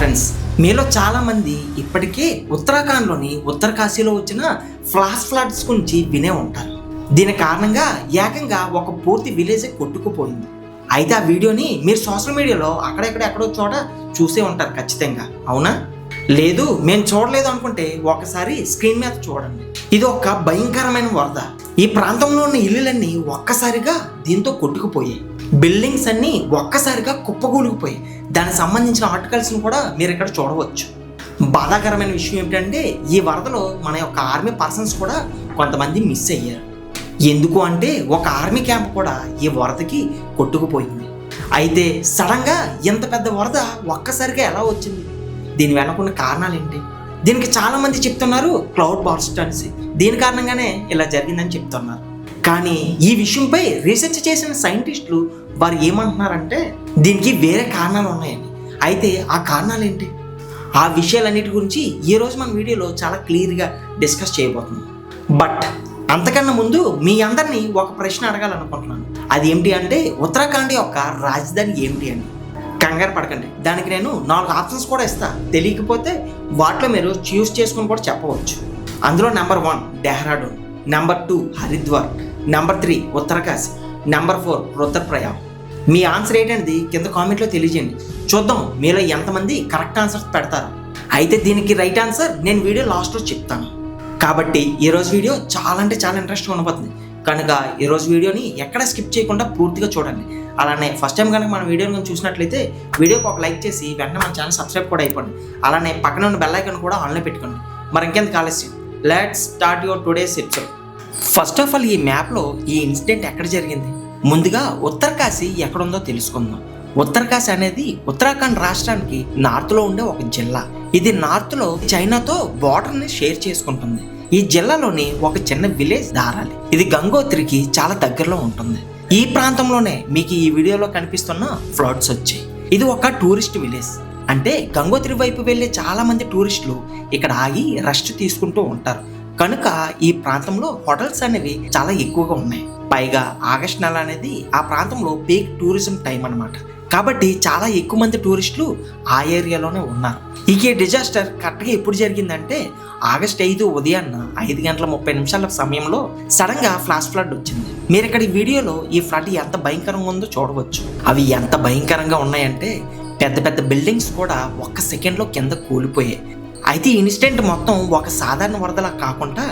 Friends, మీలో చాలా మంది ఇప్పటికే ఉత్తరాఖండ్లోని ఉత్తరకాశీలో వచ్చిన ఫ్లాష్ ఫ్లడ్స్ గురించి వినే ఉంటారు. దీని కారణంగా ఏకంగా ఒక పూర్తి విలేజ్ కొట్టుకుపోయింది. అయితే ఆ వీడియోని మీరు సోషల్ మీడియాలో ఎక్కడో చోట చూసే ఉంటారు ఖచ్చితంగా, అవునా? లేదు మేము చూడలేదు అనుకుంటే ఒకసారి స్క్రీన్ మీద చూడండి. ఇది ఒక భయంకరమైన వరద. ఈ ప్రాంతంలో ఉన్న ఇల్లులన్నీ ఒక్కసారిగా దీంతో కొట్టుకుపోయాయి. బిల్డింగ్స్ అన్నీ ఒక్కసారిగా కుప్పగూలిపోయాయి. దానికి సంబంధించిన ఆర్టికల్స్ని కూడా మీరు ఇక్కడ చూడవచ్చు. బాధాకరమైన విషయం ఏమిటంటే ఈ వరదలో మన యొక్క ఆర్మీ పర్సన్స్ కూడా కొంతమంది మిస్ అయ్యారు. ఎందుకు అంటే ఒక ఆర్మీ క్యాంప్ కూడా ఈ వరదకి కొట్టుకుపోయింది. అయితే సడన్గా ఇంత పెద్ద వరద ఒక్కసారిగా ఎలా వచ్చింది? దీని వెనకున్న కారణాలు ఏంటి? దీనికి చాలా మంది చెప్తున్నారు క్లౌడ్ బర్స్ట్ అనేసి. దీని కారణంగానే ఇలా జరిగిందని చెప్తున్నారు. కానీ ఈ విషయంపై రీసెర్చ్ చేసిన సైంటిస్టులు వారు ఏమంటున్నారంటే దీనికి వేరే కారణాలు ఉన్నాయని. అయితే ఆ కారణాలు ఏంటి? ఆ విషయాలన్నిటి గురించి ఈరోజు మన వీడియోలో చాలా క్లియర్గా డిస్కస్ చేయబోతున్నాం. బట్ అంతకన్నా ముందు మీ అందరినీ ఒక ప్రశ్న అడగాలనుకుంటున్నాను. అది ఏమిటి అంటే ఉత్తరాఖండ్ యొక్క రాజధాని ఏమిటి అని. కంగారు పడకండి, దానికి నేను 4 ఆప్షన్స్ కూడా ఇస్తా. తెలియకపోతే వాటిలో మీరు చూస్ చేసుకుని కూడా చెప్పవచ్చు. అందులో number 1 Dehradun, number 2 Haridwar, number 3 Uttarkashi, number 4 Rudraprayag. మీ ఆన్సర్ ఏంటనేది కింద కామెంట్లో తెలియజేయండి. చూద్దాం మీలో ఎంతమంది కరెక్ట్ ఆన్సర్స్ పెడతారు. అయితే దీనికి రైట్ ఆన్సర్ నేను వీడియో లాస్ట్లో చెప్తాను. కాబట్టి ఈరోజు వీడియో చాలా ఇంట్రెస్ట్గా ఉండబోతుంది. కనుక ఈరోజు వీడియోని ఎక్కడ స్కిప్ చేయకుండా పూర్తిగా చూడండి. అలానే ఫస్ట్ టైం కనుక మన వీడియోని చూసినట్లయితే వీడియోకి ఒక లైక్ చేసి వెంటనే మన ఛానల్ సబ్స్క్రైబ్ కూడా అయిపోండి. అలానే పక్కన ఉన్న బెల్ ఐకాన్ కూడా ఆన్లో పెట్టుకోండి. మరి ఇంకెందుకు ఆలస్యం, let's start your today's episode. First of all ఈ మ్యాప్లో ఈ ఇన్సిడెంట్ ఎక్కడ జరిగింది? ముందుగా ఉత్తరకాశీ ఎక్కడుందో తెలుసుకుందాం. ఉత్తరకాశీ అనేది ఉత్తరాఖండ్ రాష్ట్రానికి నార్త్లో ఉండే ఒక జిల్లా. ఇది నార్త్లో చైనాతో బార్డర్ని షేర్ చేసుకుంటుంది. ఈ జిల్లాలోని ఒక చిన్న విలేజ్ దారాలి. ఇది గంగోత్రికి చాలా దగ్గరలో ఉంటుంది. ఈ ప్రాంతంలోనే మీకు ఈ వీడియోలో కనిపిస్తున్న ఫ్లడ్స్ వచ్చాయి. ఇది ఒక టూరిస్ట్ విలేజ్. అంటే గంగోత్రి వైపు వెళ్ళే చాలా మంది టూరిస్టులు ఇక్కడ ఆగి రెస్ట్ తీసుకుంటూ ఉంటారు. కనుక ఈ ప్రాంతంలో హోటల్స్ అనేవి చాలా ఎక్కువగా ఉన్నాయి. పైగా ఆగస్ట్ నెల అనేది ఆ ప్రాంతంలో పీక్ టూరిజం టైం అన్నమాట. కాబట్టి చాలా ఎక్కువ మంది టూరిస్టులు ఆ ఏరియాలోనే ఉన్నారు. ఈ డిజాస్టర్ కరెక్ట్గా ఎప్పుడు జరిగిందంటే ఆగస్ట్ 5 ఉదయాన్న 5:30 సమయంలో సడన్ గా ఫ్లాష్ ఫ్లడ్ వచ్చింది. మీరు ఇక్కడ ఈ వీడియోలో ఈ ఫ్లడ్ ఎంత భయంకరంగా ఉందో చూడవచ్చు. అవి ఎంత భయంకరంగా ఉన్నాయంటే పెద్ద పెద్ద బిల్డింగ్స్ కూడా ఒక్క సెకండ్లో కింద కూలిపోయాయి. అయితే ఈ ఇన్సిడెంట్ మొత్తం ఒక సాధారణ వరదలా కాకుండా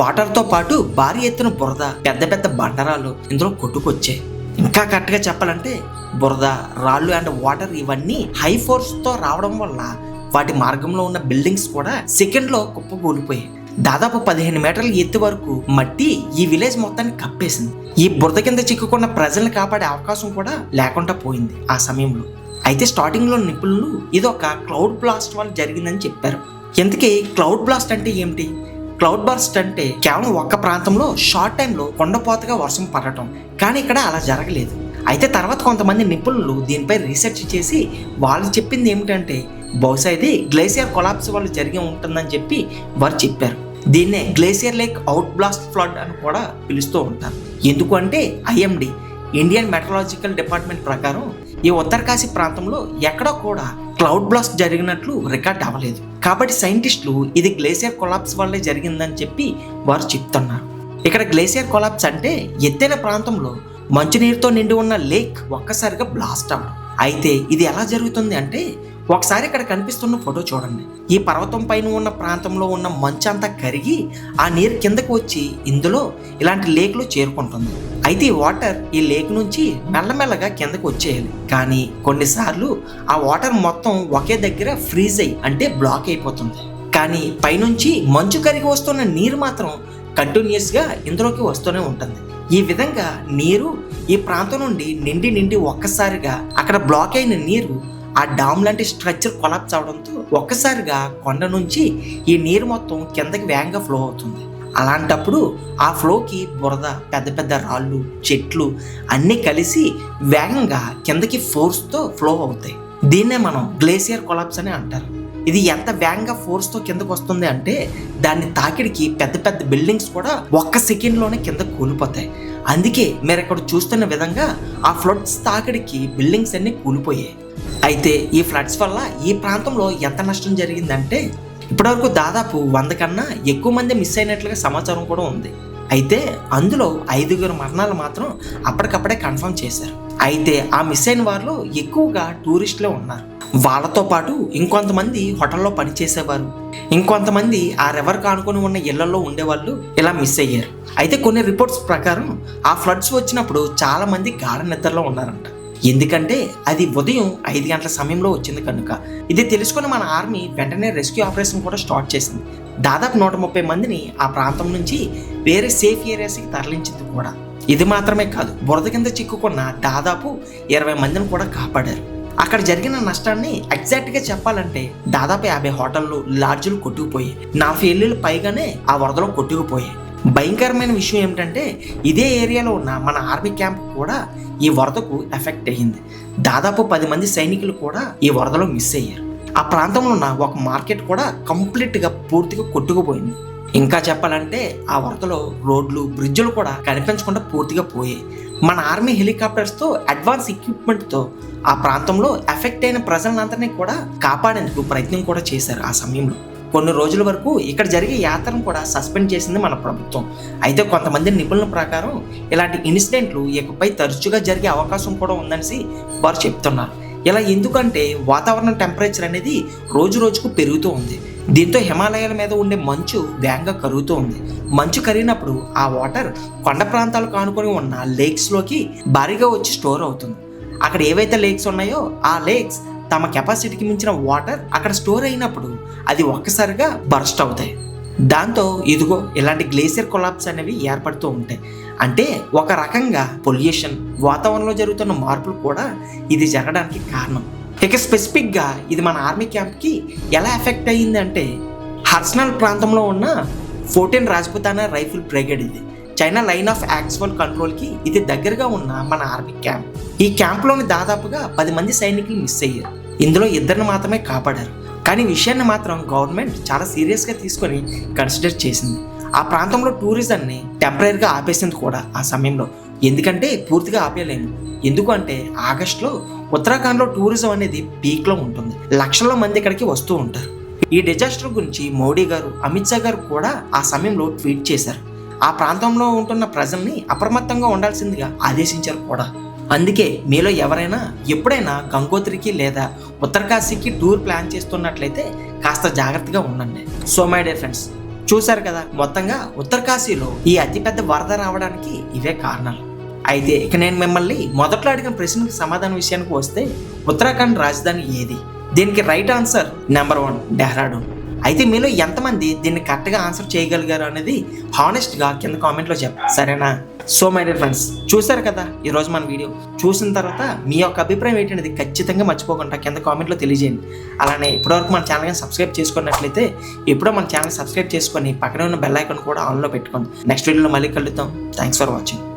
వాటర్తో పాటు భారీ ఎత్తున బురద, పెద్ద పెద్ద బండరాలు ఇందులో కొట్టుకొచ్చాయి. ఇంకా కరెక్ట్గా చెప్పాలంటే బురద, రాళ్ళు అండ్ వాటర్ ఇవన్నీ హై ఫోర్స్తో రావడం వల్ల వాటి మార్గంలో ఉన్న బిల్డింగ్స్ కూడా సెకండ్లో కుప్పకూలిపోయాయి. దాదాపు 15 మీటర్ల ఎత్తు వరకు మట్టి ఈ విలేజ్ మొత్తాన్ని కప్పేసింది. ఈ బురద కింద చిక్కుకున్న ప్రజల్ని కాపాడే అవకాశం కూడా లేకుండా పోయింది ఆ సమయంలో. అయితే స్టార్టింగ్లో నిపుణులు ఇది ఒక క్లౌడ్ బ్లాస్ట్ వల్ల జరిగిందని చెప్పారు. ఇంతకీ క్లౌడ్ బ్లాస్ట్ అంటే ఏమిటి? క్లౌడ్ బర్స్ట్ అంటే కేవలం ఒక్క ప్రాంతంలో షార్ట్ టైంలో కొండపోతగా వర్షం పడటం. కానీ ఇక్కడ అలా జరగలేదు. అయితే తర్వాత కొంతమంది నిపుణులు దీనిపై రీసెర్చ్ చేసి వాళ్ళు చెప్పింది ఏమిటంటే బహుశా ఇది గ్లేసియర్ కొలాప్స్ వల్ల జరిగి ఉంటుందని చెప్పి వారు చెప్పారు. దీన్నే glacier lake out blast flood అని కూడా పిలుస్తూ ఉంటారు. ఎందుకు అంటే IMD ఇండియన్ మెట్రలాజికల్ డిపార్ట్మెంట్ ప్రకారం ఈ ఉత్తరకాశీ ప్రాంతంలో ఎక్కడా కూడా క్లౌడ్ బ్లాస్ట్ జరిగినట్లు రికార్డ్ అవ్వలేదు. కాబట్టి సైంటిస్టులు ఇది గ్లేసియర్ కొలాప్స్ వల్లే జరిగిందని చెప్పి వారు చెప్తున్నారు. ఇక్కడ గ్లేసియర్ కొలాప్స్ అంటే ఎత్తైన ప్రాంతంలో మంచునీరుతో నిండి ఉన్న లేక్ ఒక్కసారిగా బ్లాస్ట్ అవ్వడం. అయితే ఇది ఎలా జరుగుతుంది అంటే ఒకసారి ఇక్కడ కనిపిస్తున్న ఫోటో చూడండి. ఈ పర్వతం పైన ఉన్న ప్రాంతంలో ఉన్న మంచు అంతా కరిగి ఆ నీరు కిందకు వచ్చి ఇందులో ఇలాంటి లేక్లో చేరుకుంటుంది. అయితే ఈ వాటర్ ఈ లేక్ నుంచి మెల్లమెల్లగా కిందకు వచ్చేయాలి. కానీ కొన్నిసార్లు ఆ వాటర్ మొత్తం ఒకే దగ్గర ఫ్రీజ్ అయ్యి అంటే బ్లాక్ అయిపోతుంది. కానీ పైనుంచి మంచు కరిగి వస్తున్న నీరు మాత్రం కంటిన్యూస్గా ఇందులోకి వస్తూనే ఉంటుంది. ఈ విధంగా నీరు ఈ ప్రాంతం నుండి నిండి ఒక్కసారిగా అక్కడ బ్లాక్ అయిన నీరు ఆ డామ్ లాంటి స్ట్రక్చర్ కొలాప్స్ అవడంతో ఒక్కసారిగా కొండ నుంచి ఈ నీరు మొత్తం కిందకి వేగంగా ఫ్లో అవుతుంది. అలాంటప్పుడు ఆ ఫ్లోకి బురద, పెద్ద పెద్ద రాళ్ళు, చెట్లు అన్నీ కలిసి వేగంగా కిందకి ఫోర్స్తో ఫ్లో అవుతాయి. దీన్నే మనం గ్లేసియర్ కొలాప్స్ అని అంటారు. ఇది ఎంత వేగంగా ఫోర్స్తో కిందకు వస్తుంది అంటే దాన్ని తాకిడికి పెద్ద పెద్ద బిల్డింగ్స్ కూడా ఒక్క సెకండ్లోనే కింద కూలిపోతాయి. అందుకే మీరు ఇక్కడ చూస్తున్న విధంగా ఆ ఫ్లడ్స్ తాకిడికి బిల్డింగ్స్ అన్ని కూలిపోయాయి. అయితే ఈ ఫ్లడ్స్ వల్ల ఈ ప్రాంతంలో ఎంత నష్టం జరిగిందంటే ఇప్పటివరకు దాదాపు 100 కన్నా ఎక్కువ మంది మిస్ అయినట్లుగా సమాచారం కూడా ఉంది. అయితే అందులో 5 మరణాలు మాత్రం అప్పటికప్పుడే కన్ఫర్మ్ చేశారు. అయితే ఆ మిస్ అయిన వారిలో ఎక్కువగా టూరిస్టులే ఉన్నారు. వాళ్ళతో పాటు ఇంకొంతమంది హోటల్లో పనిచేసేవారు, ఇంకొంతమంది ఆ రివర్ కానుకొని ఉన్న ఇళ్లలో ఉండేవాళ్ళు ఇలా మిస్ అయ్యారు. అయితే కొన్ని రిపోర్ట్స్ ప్రకారం ఆ ఫ్లడ్స్ వచ్చినప్పుడు చాలా మంది గాఢ నిద్రలో ఉన్నారంట. ఎందుకంటే అది ఉదయం 5 గంటల సమయంలో వచ్చింది కనుక. ఇది తెలుసుకుని మన ఆర్మీ వెంటనే రెస్క్యూ ఆపరేషన్ కూడా స్టార్ట్ చేసింది. దాదాపు 130 మందిని ఆ ప్రాంతం నుంచి వేరే సేఫ్ ఏరియాస్కి తరలించింది కూడా. ఇది మాత్రమే కాదు, బురద కింద చిక్కుకున్న దాదాపు 20 మందిని కూడా కాపాడారు. అక్కడ జరిగిన నష్టాన్ని ఎగ్జాక్ట్గా చెప్పాలంటే దాదాపు 50 హోటళ్ళు, లాడ్జులు కొట్టుకుపోయాయి. 40 ఇళ్ళు పైగానే ఆ వరదలో కొట్టుకుపోయాయి. భయంకరమైన విషయం ఏమిటంటే ఇదే ఏరియాలో ఉన్న మన ఆర్మీ క్యాంప్ కూడా ఈ వరదకు ఎఫెక్ట్ అయ్యింది. దాదాపు 10 మంది సైనికులు కూడా ఈ వరదలో మిస్ అయ్యారు. ఆ ప్రాంతంలో ఉన్న ఒక మార్కెట్ కూడా కంప్లీట్గా పూర్తిగా కొట్టుకుపోయింది. ఇంకా చెప్పాలంటే ఆ వరదలో రోడ్లు, బ్రిడ్జులు కూడా కనిపించకుండా పూర్తిగా పోయాయి. మన ఆర్మీ హెలికాప్టర్స్తో అడ్వాన్స్ ఎక్విప్మెంట్తో ఆ ప్రాంతంలో ఎఫెక్ట్ అయిన ప్రజలందరినీ కూడా కాపాడేందుకు ప్రయత్నం కూడా చేశారు. ఆ సమయంలో కొన్ని రోజుల వరకు ఇక్కడ జరిగే యాత్రను కూడా సస్పెండ్ చేసింది మన ప్రభుత్వం. అయితే కొంతమంది నిపుణుల ప్రకారం ఇలాంటి ఇన్సిడెంట్లు ఇకపై తరచుగా జరిగే అవకాశం కూడా ఉందనేసి వారు చెప్తున్నారు. ఇలా ఎందుకంటే వాతావరణం టెంపరేచర్ అనేది రోజు రోజుకు పెరుగుతూ ఉంది. దీంతో హిమాలయాల మీద ఉండే మంచు వేగంగా కరుగుతూ ఉంది. మంచు కరిగినప్పుడు ఆ వాటర్ కొండ ప్రాంతాలు కానుకొని ఉన్న లేక్స్లోకి భారీగా వచ్చి స్టోర్ అవుతుంది. అక్కడ ఏవైతే లేక్స్ ఉన్నాయో ఆ లేక్స్ తమ కెపాసిటీకి మించిన వాటర్ అక్కడ స్టోర్ అయినప్పుడు అది ఒక్కసారిగా బర్స్ట్ అవుతాయి. దాంతో ఇదిగో ఇలాంటి గ్లేసియర్ కొలాప్స్ అనేవి ఏర్పడుతూ ఉంటాయి. అంటే ఒక రకంగా పొల్యూషన్, వాతావరణంలో జరుగుతున్న మార్పులు కూడా ఇది జరగడానికి కారణం. ఇక స్పెసిఫిక్గా ఇది మన ఆర్మీ క్యాంప్కి ఎలా ఎఫెక్ట్ అయ్యింది అంటే హర్సనల్ ప్రాంతంలో ఉన్న 14 రాజ్పుతానా రైఫిల్ బ్రిగేడ్. ఇది చైనా లైన్ ఆఫ్ యాక్చువల్ కంట్రోల్కి ఇది దగ్గరగా ఉన్న మన ఆర్మీ క్యాంప్. ఈ క్యాంప్లోని దాదాపుగా 10 మంది సైనికులు మిస్ అయ్యారు. ఇందులో 2 మాత్రమే కాపాడారు. కానీ విషయాన్ని మాత్రం గవర్నమెంట్ చాలా సీరియస్గా తీసుకొని కన్సిడర్ చేసింది. ఆ ప్రాంతంలో టూరిజంని టెంపరీగా ఆపేసింది కూడా ఆ సమయంలో. ఎందుకంటే పూర్తిగా ఆపేయలేము. ఎందుకంటే ఆగస్టులో ఉత్తరాఖండ్లో టూరిజం అనేది పీక్లో ఉంటుంది. లక్షల మంది ఇక్కడికి వస్తూ ఉంటారు. ఈ డిజాస్టర్ గురించి మోడీ గారు, అమిత్ షా గారు కూడా ఆ సమయంలో ట్వీట్ చేశారు. ఆ ప్రాంతంలో ఉంటున్న ప్రజల్ని అప్రమత్తంగా ఉండాల్సిందిగా ఆదేశించారు కూడా. అందుకే మీలో ఎవరైనా ఎప్పుడైనా గంగోత్రికి లేదా ఉత్తరకాశీకి టూర్ ప్లాన్ చేస్తున్నట్లయితే కాస్త జాగ్రత్తగా ఉండండి. సో మై డియర్ ఫ్రెండ్స్, చూశారు కదా, మొత్తంగా ఉత్తరకాశీలో ఈ అతిపెద్ద వరద రావడానికి ఇవే కారణాలు. అయితే ఇక నేను మిమ్మల్ని మొదట్లో అడిగిన ప్రశ్నకు సమాధానం విషయానికి వస్తే ఉత్తరాఖండ్ రాజధాని ఏది? దీనికి రైట్ ఆన్సర్ నెంబర్ 1 డెహ్రాడూన్. అయితే మీలో ఎంతమంది దీన్ని కరెక్ట్గా ఆన్సర్ చేయగలిగారు అనేది హానెస్ట్గా కింద కామెంట్లో చెప్పండి, సరేనా? సో మై డియర్ ఫ్రెండ్స్, చూశారు కదా ఈరోజు మన వీడియో. చూసిన తర్వాత మీ యొక్క అభిప్రాయం ఏంటనేది ఖచ్చితంగా మర్చిపోకుండా కింద కామెంట్లో తెలియజేయండి. అలానే ఇప్పటివరకు మన ఛానల్ని సబ్స్క్రైబ్ చేసుకున్నట్లయితే ఎప్పుడో మన ఛానల్ సబ్స్క్రైబ్ చేసుకొని పక్కనే ఉన్న బెల్ ఐకాన్ కూడా ఆన్లో పెట్టుకోండి. నెక్స్ట్ వీడియోలో మళ్ళీ కలుద్దాం. Thanks for watching.